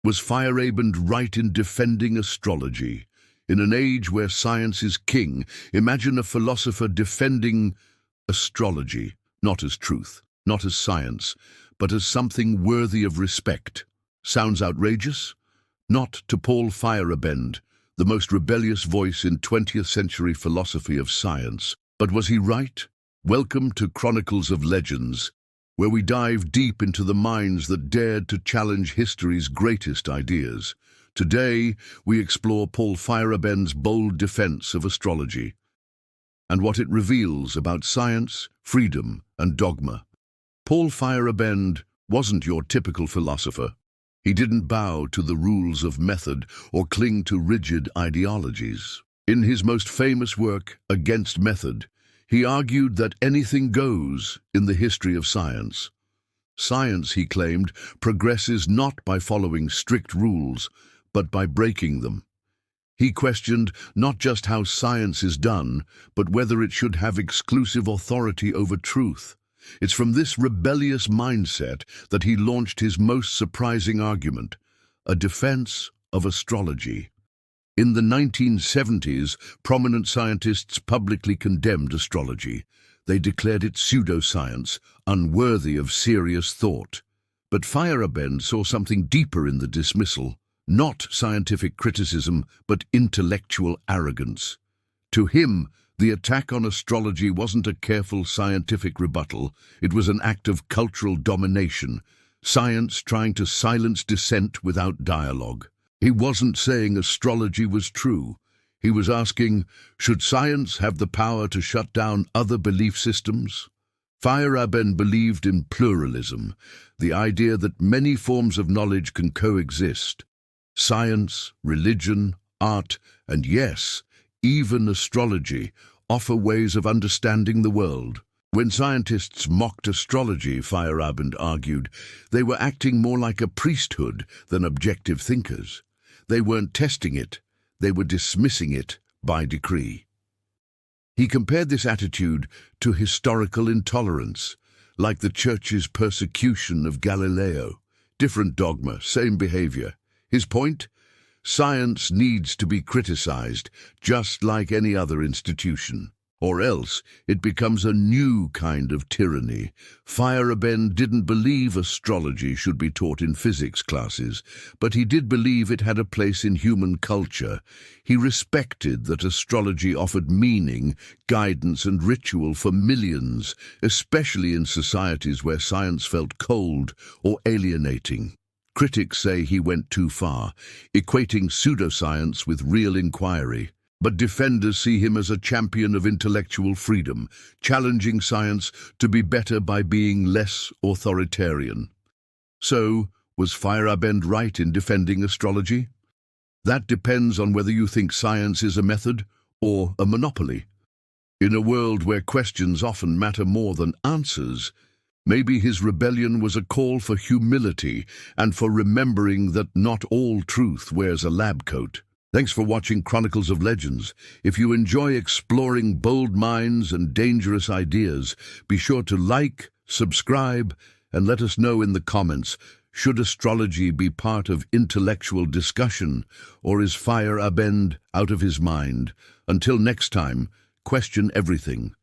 Was Feyerabend right in defending astrology? In an age where science is king, imagine a philosopher defending astrology, not as truth, not as science, but as something worthy of respect. Sounds outrageous? Not to Paul Feyerabend, the most rebellious voice in 20th century philosophy of science. But was he right? Welcome to Chronicles of Legends, where we dive deep into the minds that dared to challenge history's greatest ideas. Today, we explore Paul Feyerabend's bold defense of astrology and what it reveals about science, freedom, and dogma. Paul Feyerabend wasn't your typical philosopher. He didn't bow to the rules of method or cling to rigid ideologies. In his most famous work, Against Method, he argued that anything goes in the history of science. Science, he claimed, progresses not by following strict rules, but by breaking them. He questioned not just how science is done, but whether it should have exclusive authority over truth. It's from this rebellious mindset that he launched his most surprising argument, a defense of astrology. In the 1970s, prominent scientists publicly condemned astrology. They declared it pseudoscience, unworthy of serious thought. But Feyerabend saw something deeper in the dismissal, not scientific criticism, but intellectual arrogance. To him, the attack on astrology wasn't a careful scientific rebuttal, it was an act of cultural domination, science trying to silence dissent without dialogue. He wasn't saying astrology was true. He was asking, should science have the power to shut down other belief systems? Feyerabend believed in pluralism, the idea that many forms of knowledge can coexist. Science, religion, art, and yes, even astrology offer ways of understanding the world. When scientists mocked astrology, Feyerabend argued, they were acting more like a priesthood than objective thinkers. They weren't testing it, they were dismissing it by decree. He compared this attitude to historical intolerance, like the Church's persecution of Galileo. Different dogma, same behavior. His point? Science needs to be criticized, just like any other institution. Or else it becomes a new kind of tyranny. Feyerabend didn't believe astrology should be taught in physics classes, but he did believe it had a place in human culture. He respected that astrology offered meaning, guidance, and ritual for millions, especially in societies where science felt cold or alienating. Critics say he went too far, equating pseudoscience with real inquiry. But defenders see him as a champion of intellectual freedom, challenging science to be better by being less authoritarian. So, was Feyerabend right in defending astrology? That depends on whether you think science is a method or a monopoly. In a world where questions often matter more than answers, maybe his rebellion was a call for humility and for remembering that not all truth wears a lab coat. Thanks for watching Chronicles of Legends. If you enjoy exploring bold minds and dangerous ideas, be sure to like, subscribe, and let us know in the comments, should astrology be part of intellectual discussion, or is Feyerabend out of his mind? Until next time, question everything.